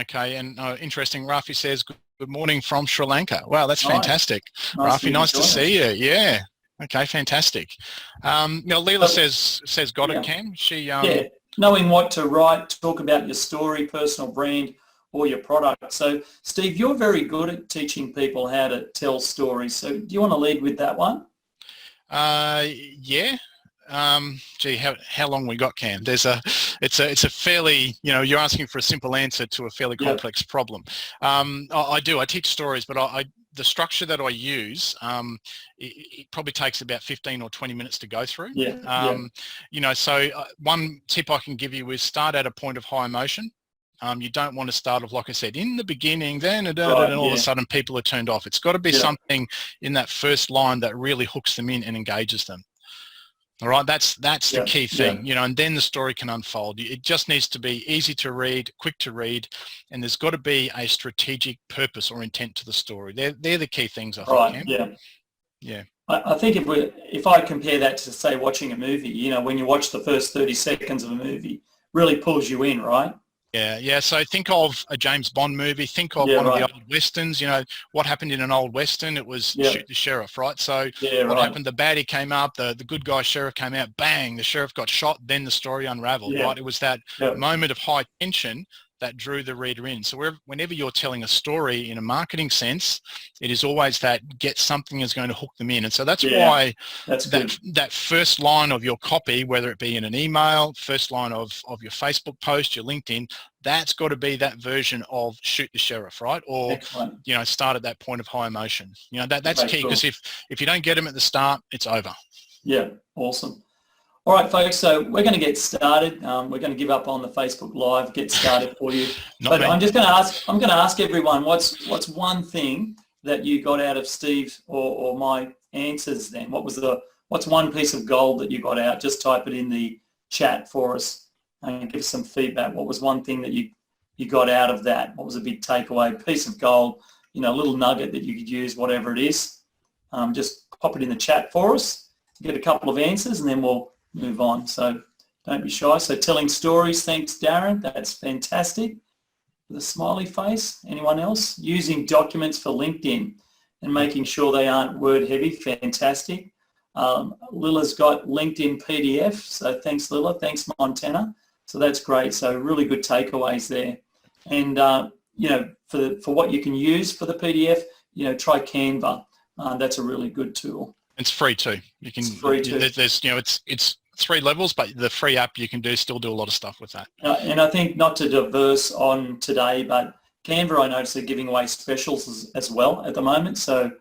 Okay, and interesting, Rafi says, good morning from Sri Lanka. Wow, that's Nice. fantastic. Nice Rafi, nice to see you. Yeah. Okay, fantastic. Leela says got it, Yeah. Cam. She Yeah, knowing what to write, talk about your story, personal brand, or your product. So, Steve, you're very good at teaching people how to tell stories. So, do you want to lead with that one? Yeah. Gee, how long we got, Cam? It's a fairly, you're asking for a simple answer to a fairly Yeah. complex problem. I do. I teach stories, but the structure that I use, it probably takes about 15 or 20 minutes to go through. Yeah. So one tip I can give you is start at a point of high emotion. You don't want to start off, like I said, in the beginning, then and all of a sudden people are turned off. It's got to be something in that first line that really hooks them in and engages them. All right, that's the key thing, and then the story can unfold. It just needs to be easy to read, quick to read, and there's got to be a strategic purpose or intent to the story. They're the key things, I think. Right. Yeah. I think if I compare that to, say, watching a movie, when you watch the first 30 seconds of a movie, really pulls you in, right? Yeah. So think of a James Bond movie. Think of one of the old westerns. What happened in an old western? It was shoot the sheriff, right? So what happened? The baddie came up, the good guy sheriff came out, bang, the sheriff got shot. Then the story unraveled, right? It was that moment of high tension that drew the reader in. So whenever you're telling a story in a marketing sense, it is always that get something is going to hook them in. And so that's why that first line of your copy, whether it be in an email, first line of your Facebook post, your LinkedIn, that's got to be that version of shoot the sheriff, right? Or, start at that point of high emotion. That's key, because if you don't get them at the start, it's over. Yeah, awesome. All right, folks, so we're going to get started. We're going to give up on the Facebook Live, get started for you. But I'm going to ask everyone, what's one thing that you got out of Steve or my answers then? What's one piece of gold that you got out? Just type it in the chat for us and give us some feedback. What was one thing that you got out of that? What was a big takeaway, piece of gold, a little nugget that you could use, whatever it is? Just pop it in the chat for us, get a couple of answers, and then we'll move on. So don't be shy. So telling stories, thanks Darren, that's fantastic. With a smiley face. Anyone else? Using documents for LinkedIn and making sure they aren't word heavy, fantastic. Lila's got LinkedIn PDF, so thanks Lila, thanks Montana. So that's great. So really good takeaways there. And for what you can use for the PDF, try Canva. That's a really good tool. It's free too. It's free too. There's it's 3 levels, but the free app you can still do a lot of stuff with that. And I think, not to diverse on today, but Canva, I noticed they're giving away specials as well at the moment. So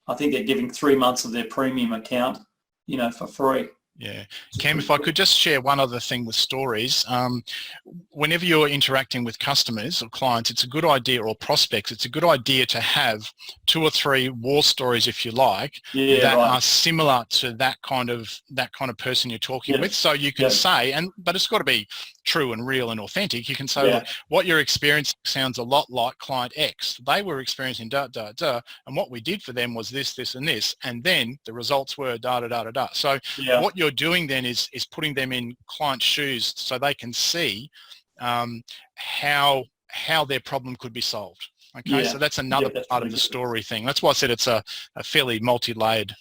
I think they're giving 3 months of their premium account, for free. Yeah. Cam, if I could just share one other thing with stories. Whenever you're interacting with customers or clients, it's a good idea, or prospects, it's a good idea to have 2 or 3 war stories, if you like, that are similar to that kind of person you're talking with. So you can say, but it's got to be true and real and authentic. You can say, look, what you're experiencing sounds a lot like client X. They were experiencing and what we did for them was this, this, and this, and then the results were So what you're doing then is putting them in client shoes so they can see how their problem could be solved. Okay, so that's another part of the story thing. That's why I said it's a fairly multi-layered,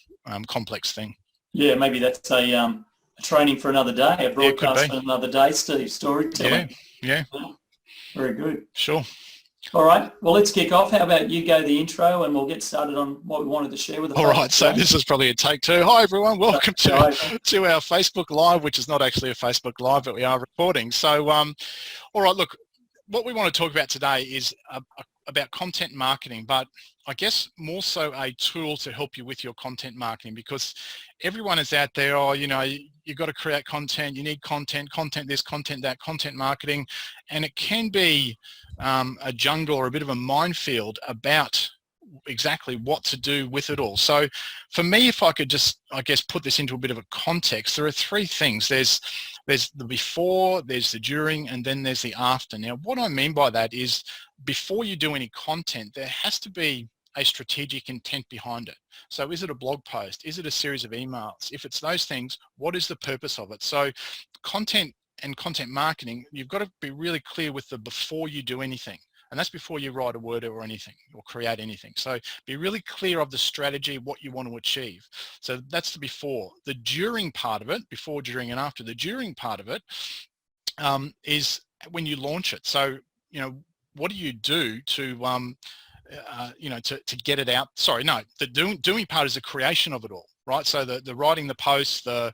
complex thing. Yeah, maybe that's a training for another day, a broadcast for another day, Steve, storytelling. Yeah. Very good. Sure. All right, well, let's kick off. How about you go the intro and we'll get started on what we wanted to share with the All right, so this is probably a take 2. Hi, everyone. Welcome to our Facebook Live, which is not actually a Facebook Live, but we are recording. So, all right, look, what we want to talk about today is about content marketing, but I guess more so a tool to help you with your content marketing, because everyone is out there, you've got to create content, you need content this, content that, content marketing, and it can be a jungle or a bit of a minefield about exactly what to do with it all. So for me, if I could just, I guess, put this into a bit of a context, there are 3 things. There's the before, there's the during, and then there's the after. Now, what I mean by that is, before you do any content, there has to be a strategic intent behind it. So is it a blog post? Is it a series of emails? If it's those things, what is the purpose of it? So content and content marketing, you've got to be really clear with the before you do anything. And that's before you write a word or anything or create anything. So be really clear of the strategy, what you want to achieve. So that's the before. The during part of it, before, during, and after. The during part of it is when you launch it. So, what do you do to to get it out? Sorry, no, the doing part is the creation of it all, right? So the writing the post, the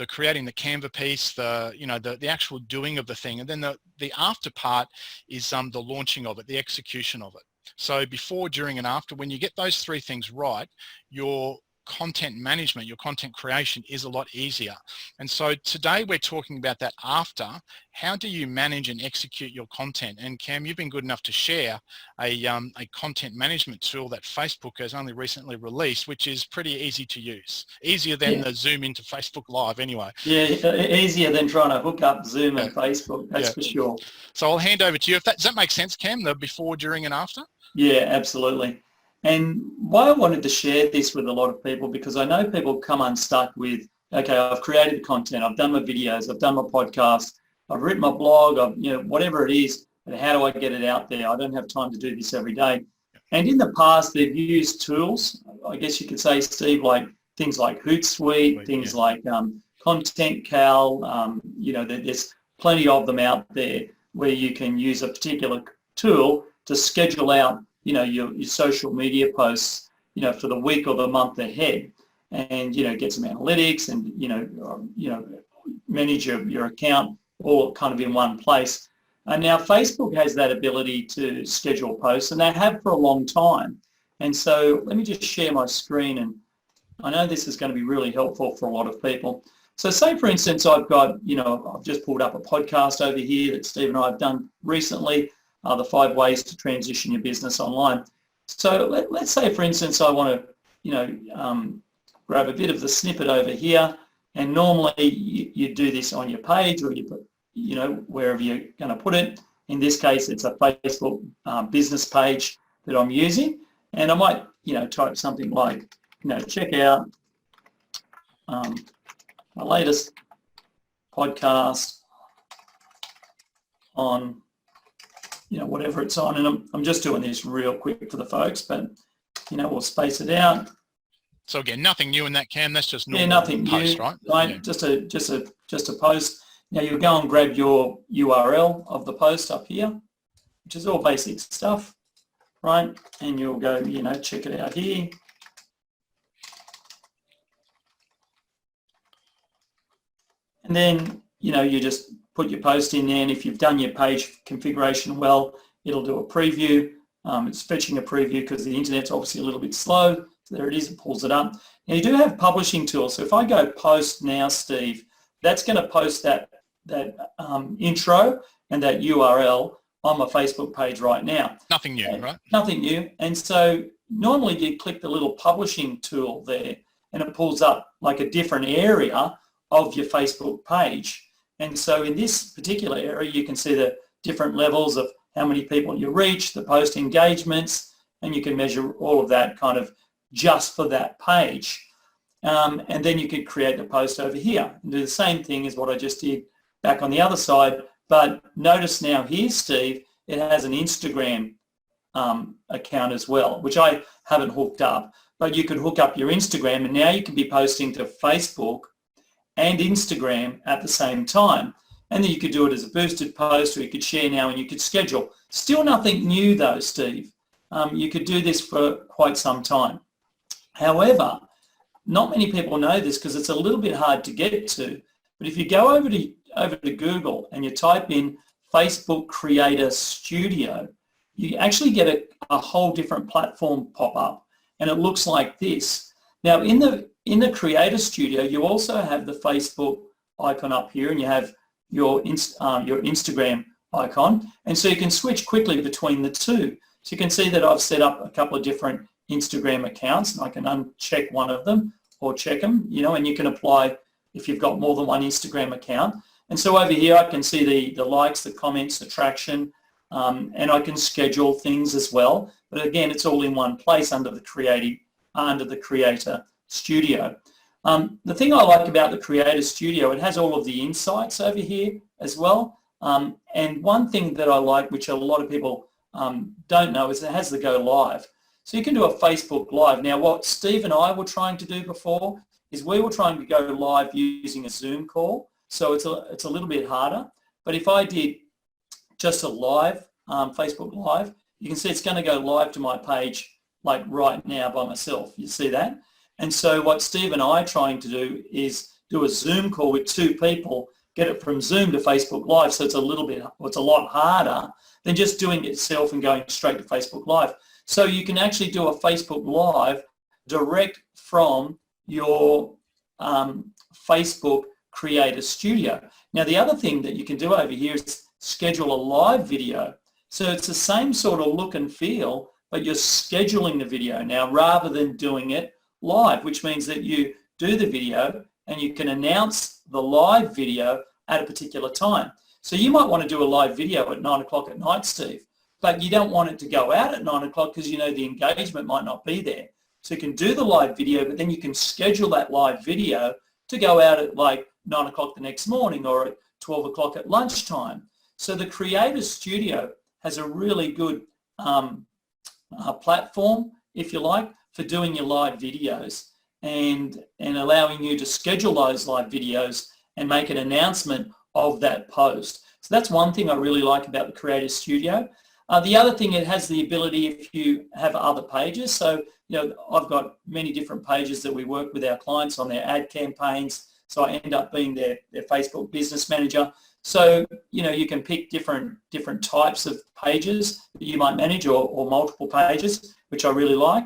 creating the Canva piece, the actual doing of the thing, and then the after part is the launching of it, the execution of it. So before, during, and after, when you get those three things right, your content management, your content creation is a lot easier. And so today we're talking about that after. How do you manage and execute your content? And Cam, you've been good enough to share a content management tool that Facebook has only recently released, which is pretty easy to use. Easier than the Zoom into Facebook Live anyway. Yeah, easier than trying to hook up Zoom and Facebook, that's for sure. So I'll hand over to you. Does that make sense, Cam, the before, during, and after? Yeah, absolutely. And why I wanted to share this with a lot of people, because I know people come unstuck with, okay, I've created content, I've done my videos, I've done my podcast, I've written my blog, whatever it is, but how do I get it out there? I don't have time to do this every day. And in the past, they've used tools, I guess you could say, Steve, like things like Hootsuite, things like Content Cal, there's plenty of them out there where you can use a particular tool to schedule out your social media posts, for the week or the month ahead, and, get some analytics and, manage your account all kind of in one place. And now Facebook has that ability to schedule posts, and they have for a long time. And so let me just share my screen, and I know this is going to be really helpful for a lot of people. So say, for instance, I've got, I've just pulled up a podcast over here that Steve and I have done recently, the 5 ways to transition your business online. So let's say, for instance, I want to, grab a bit of the snippet over here, and normally you do this on your page, or you put, wherever you're going to put it. In this case, it's a Facebook business page that I'm using, and I might, type something like, check out my latest podcast on, whatever it's on. And I'm just doing this real quick for the folks, but, we'll space it out. So again, nothing new in that, Cam. That's just normal nothing post, new, right? Yeah. Just a post. Now you go and grab your URL of the post up here, which is all basic stuff, right? And you'll go, check it out here. And then, you just put your post in there, and if you've done your page configuration well, it'll do a preview. It's fetching a preview because the internet's obviously a little bit slow. So there it is, it pulls it up. Now you do have publishing tools. So if I go post now, Steve, that's going to post that intro and that URL on my Facebook page right now. Nothing new, right? Nothing new. And so normally you click the little publishing tool there, and it pulls up like a different area of your Facebook page. And so in this particular area, you can see the different levels of how many people you reach, the post engagements, and you can measure all of that kind of just for that page. And then you could create the post over here and do the same thing as what I just did back on the other side. But notice now here, Steve, it has an Instagram account as well, which I haven't hooked up. But you could hook up your Instagram, and now you can be posting to Facebook and Instagram at the same time. And then you could do it as a boosted post, or you could share now and you could schedule. Still nothing new though, Steve. You could do this for quite some time. However, not many people know this because it's a little bit hard to get to. But if you go over to Google and you type in Facebook Creator Studio, you actually get a whole different platform pop up, and it looks like this. Now in the Creator Studio, you also have the Facebook icon up here, and you have your Instagram icon, and so you can switch quickly between the two. So you can see that I've set up a couple of different Instagram accounts, and I can uncheck one of them or check them, and you can apply if you've got more than one Instagram account. And so over here I can see the likes, the comments, the traction, and I can schedule things as well. But again, it's all in one place under the Creator Studio. The thing I like about the Creator Studio, it has all of the insights over here as well. And one thing that I like, which a lot of people don't know is it has the go live. So you can do a Facebook Live. Now what Steve and I were trying to do before is we were trying to go live using a Zoom call. So it's a little bit harder. But if I did just a live, Facebook Live, you can see it's going to go live to my page like right now by myself. You see that? And so what Steve and I are trying to do is do a Zoom call with 2 people, get it from Zoom to Facebook Live. So it's a lot harder than just doing it yourself and going straight to Facebook Live. So you can actually do a Facebook Live direct from your Facebook Creator Studio. Now the other thing that you can do over here is schedule a live video. So it's the same sort of look and feel, but you're scheduling the video now rather than doing it live, which means that you do the video and you can announce the live video at a particular time. So you might want to do a live video at 9 o'clock at night, Steve, but you don't want it to go out at 9 o'clock because you know the engagement might not be there. So you can do the live video, but then you can schedule that live video to go out at like 9 o'clock the next morning or at 12 o'clock at lunchtime. So the Creator Studio has a really good platform, if you like, for doing your live videos and allowing you to schedule those live videos and make an announcement of that post. So that's one thing I really like about the Creator Studio. The other thing, it has the ability if you have other pages. So, you know, I've got many different pages that we work with our clients on their ad campaigns. So I end up being their Facebook business manager. So, you know, you can pick different types of pages that you might manage or multiple pages, which I really like.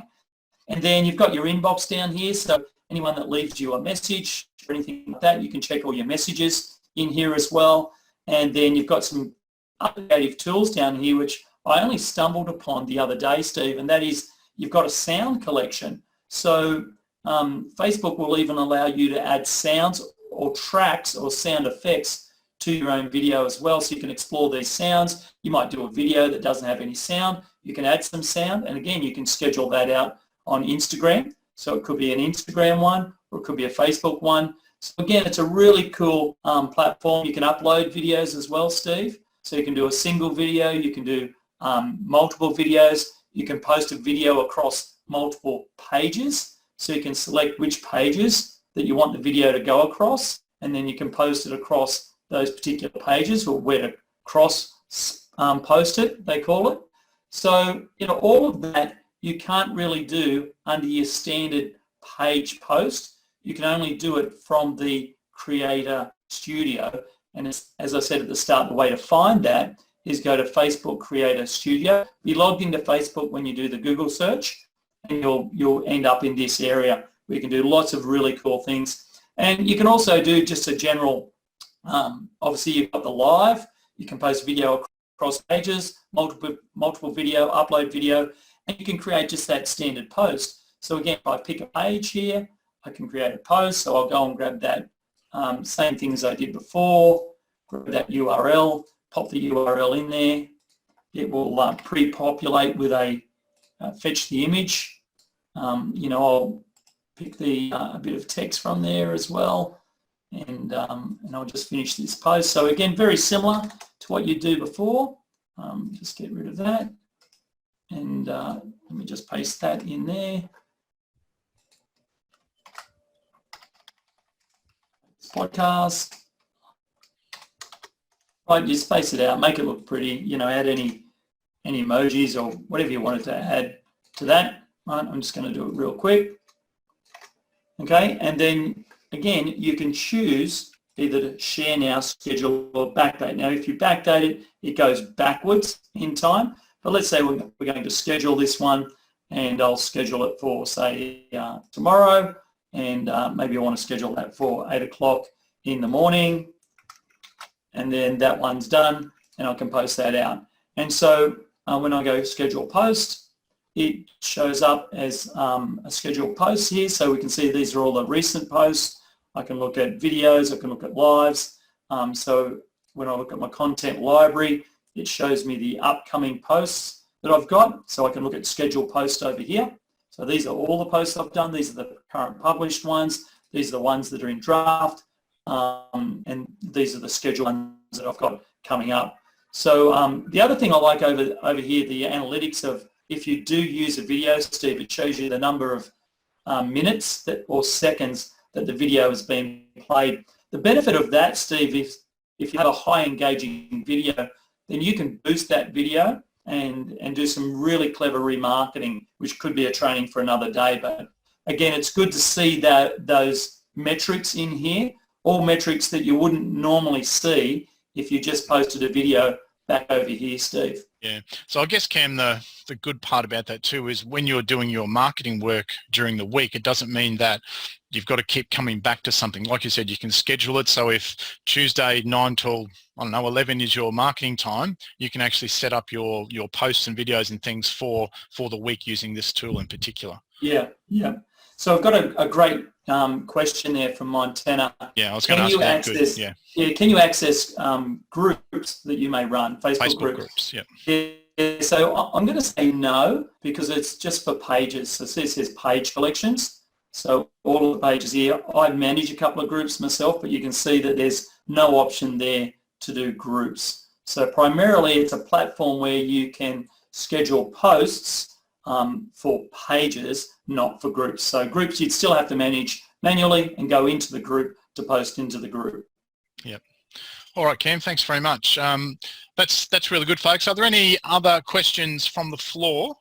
And then you've got your inbox down here. So anyone that leaves you a message or anything like that, you can check all your messages in here as well. And then you've got some creative tools down here, which I only stumbled upon the other day, Steve, and that is you've got a sound collection. So Facebook will even allow you to add sounds or tracks or sound effects to your own video as well, so you can explore these sounds. You might do a video that doesn't have any sound. You can add some sound, and again, you can schedule that out on Instagram. So it could be an Instagram one, or it could be a Facebook one. So again, it's a really cool platform. You can upload videos as well, Steve. So you can do a single video, you can do multiple videos, you can post a video across multiple pages. So you can select which pages that you want the video to go across, and then you can post it across those particular pages, or where to cross post it, they call it. So, you know, all of that you can't really do under your standard page post. You can only do it from the Creator Studio. And as I said at the start, the way to find that is go to Facebook Creator Studio. Be logged into Facebook when you do the Google search, and you'll end up in this area where you can do lots of really cool things. And you can also do just a general, obviously you've got the live, you can post video across pages, multiple video, upload video, and you can create just that standard post. So again, if I pick a page here, I can create a post. So I'll go and grab that same thing as I did before, grab that URL, pop the URL in there. It will pre-populate with a fetch the image. You know, I'll pick a bit of text from there as well, and I'll just finish this post. So again, very similar to what you do before. Just get rid of that, and let me just paste that in there. Podcast. Right, you space it out, make it look pretty, you know, add any emojis or whatever you wanted to add to that. Right, I'm just going to do it real quick. Okay, and then again, you can choose either to share now, schedule, or backdate. Now, if you backdate it, it goes backwards in time. But let's say we're going to schedule this one, and I'll schedule it for, say, tomorrow, and maybe I want to schedule that for 8 o'clock in the morning, and then that one's done, and I can post that out. And so when I go schedule post, it shows up as a scheduled post here. So we can see these are all the recent posts. I can look at videos, I can look at lives. So when I look at my content library, it shows me the upcoming posts that I've got. So I can look at scheduled posts over here. So these are all the posts I've done. These are the current published ones. These are the ones that are in draft. And these are the scheduled ones that I've got coming up. So the other thing I like over here, the analytics of if you do use a video, Steve, it shows you the number of minutes or seconds that the video has been played. The benefit of that, Steve, is if you have a high engaging video, then you can boost that video and do some really clever remarketing, which could be a training for another day. But again, it's good to see those metrics in here, all metrics that you wouldn't normally see if you just posted a video back over here, Steve. Yeah. So I guess, Cam, the good part about that too is when you're doing your marketing work during the week, it doesn't mean that you've got to keep coming back to something. Like you said, you can schedule it. So if Tuesday 9 till, I don't know, 11 is your marketing time, you can actually set up your posts and videos and things for the week using this tool in particular. Yeah, yeah. So I've got a great question there from Montana. Yeah, I was going to ask you that. Good. Yeah, can you access groups that you may run, Facebook groups? Yeah. Yeah. So I'm going to say no, because it's just for pages. So it says page collections. So all of the pages here, I manage a couple of groups myself, but you can see that there's no option there to do groups. So primarily it's a platform where you can schedule posts for pages, not for groups. So groups you'd still have to manage manually and go into the group to post into the group. Yep. All right, Cam, thanks very much. That's really good, folks. Are there any other questions from the floor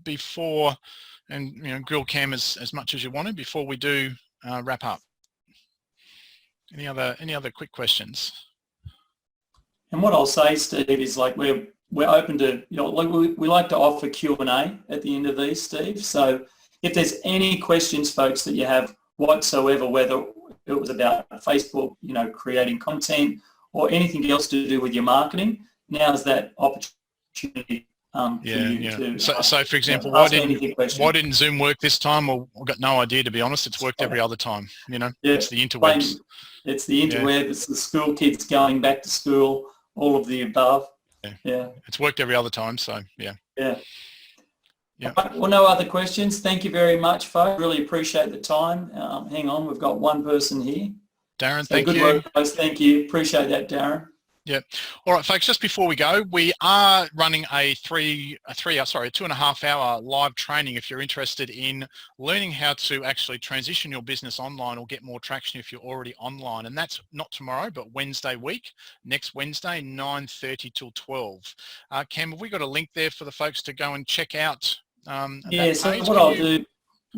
before, and grill Cam as much as you wanted before we do wrap up? Any other quick questions? And what I'll say, Steve, is like we're open to, we like to offer Q&A at the end of these, Steve. So if there's any questions, folks, that you have whatsoever, whether it was about Facebook, creating content or anything else to do with your marketing, now's that opportunity for you to So for example, why didn't Zoom work this time? Well, I've got no idea, to be honest. It's worked every other time, It's the interwebs. It's the interweb, it's the school kids going back to school, all of the above. Yeah. It's worked every other time, so yeah. Yeah. Well, no other questions. Thank you very much, folks. Really appreciate the time. Hang on, we've got one person here. Darren, thank you. Good work, guys. Thank you. Appreciate that, Darren. Yeah. All right, folks, just before we go, we are running a 2.5 hour live training if you're interested in learning how to actually transition your business online or get more traction if you're already online. And that's not tomorrow, but Wednesday week, next Wednesday, 9:30 till 12. Cam, have we got a link there for the folks to go and check out? So what I'll do,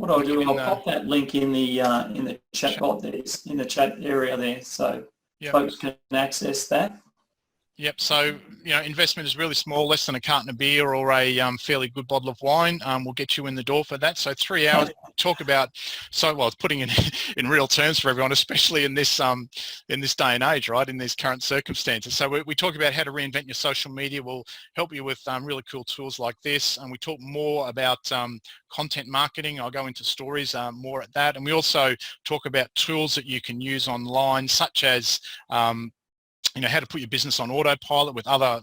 I'll pop that link in the chat box there, in the chat area there, so folks can access that. Yep. So, investment is really small, less than a carton of beer or a fairly good bottle of wine. Will get you in the door for that. So 3 hours, talk about, it's putting it in real terms for everyone, especially in this day and age, right, in these current circumstances. So we talk about how to reinvent your social media. We'll help you with really cool tools like this. And we talk more about content marketing. I'll go into stories more at that. And we also talk about tools that you can use online, such as how to put your business on autopilot with other,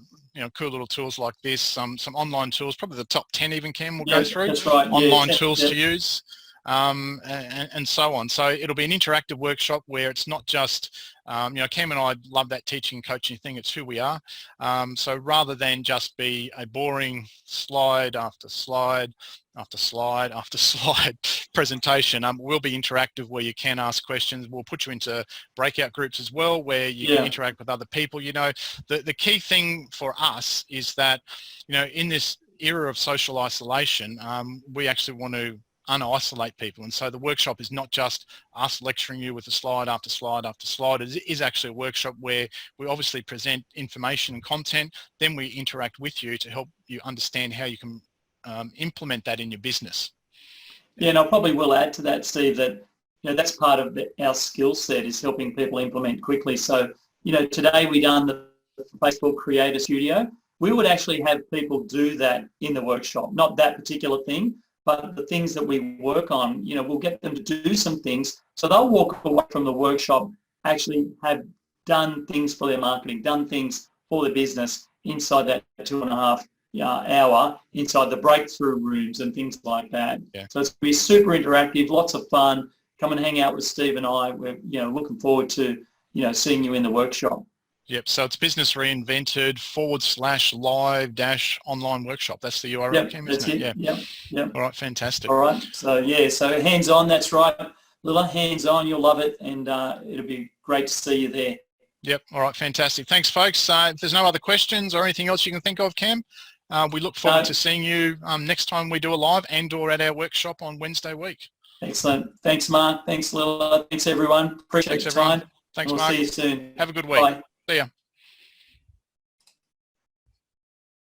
cool little tools like this. Some online tools, probably the top 10 even, Cam, we'll go through. That's right. Online tools to use, and so on. So it'll be an interactive workshop where it's not just, Cam and I love that teaching and coaching thing. It's who we are. So rather than just be a boring slide after slide after slide after slide presentation, we'll be interactive where you can ask questions. We'll put you into breakout groups as well where you can interact with other people. The key thing for us is that, in this era of social isolation, we actually want to unisolate people. And so the workshop is not just us lecturing you with a slide after slide after slide. It is actually a workshop where we obviously present information and content, then we interact with you to help you understand how you can implement that in your business. Yeah, and I probably will add to that, Steve, that that's part of our skill set, is helping people implement quickly. So, today we done the Facebook Creator Studio. We would actually have people do that in the workshop, not that particular thing, but the things that we work on. We'll get them to do some things, so they'll walk away from the workshop actually have done things for their marketing, done things for the business inside that 2.5 hour, inside the breakthrough rooms and things like that. So it's going to be super interactive, lots of fun. Come and hang out with Steve and I. We're looking forward to seeing you in the workshop. Yep. So it's Business Reinvented /live-online workshop. That's the URL, Cam, isn't it? Yeah. Yep. All right. Fantastic. All right. So yeah. So hands-on. That's right. Lilla, hands-on. You'll love it, and it'll be great to see you there. Yep. All right. Fantastic. Thanks, folks. If there's no other questions or anything else you can think of, Cam, we look forward to seeing you next time we do a live and/or at our workshop on Wednesday week. Excellent. Thanks, Mark. Thanks, Lilla. Thanks, everyone. Appreciate your time. Thanks, We'll Mark. see you soon. Have a good week. Bye. See ya.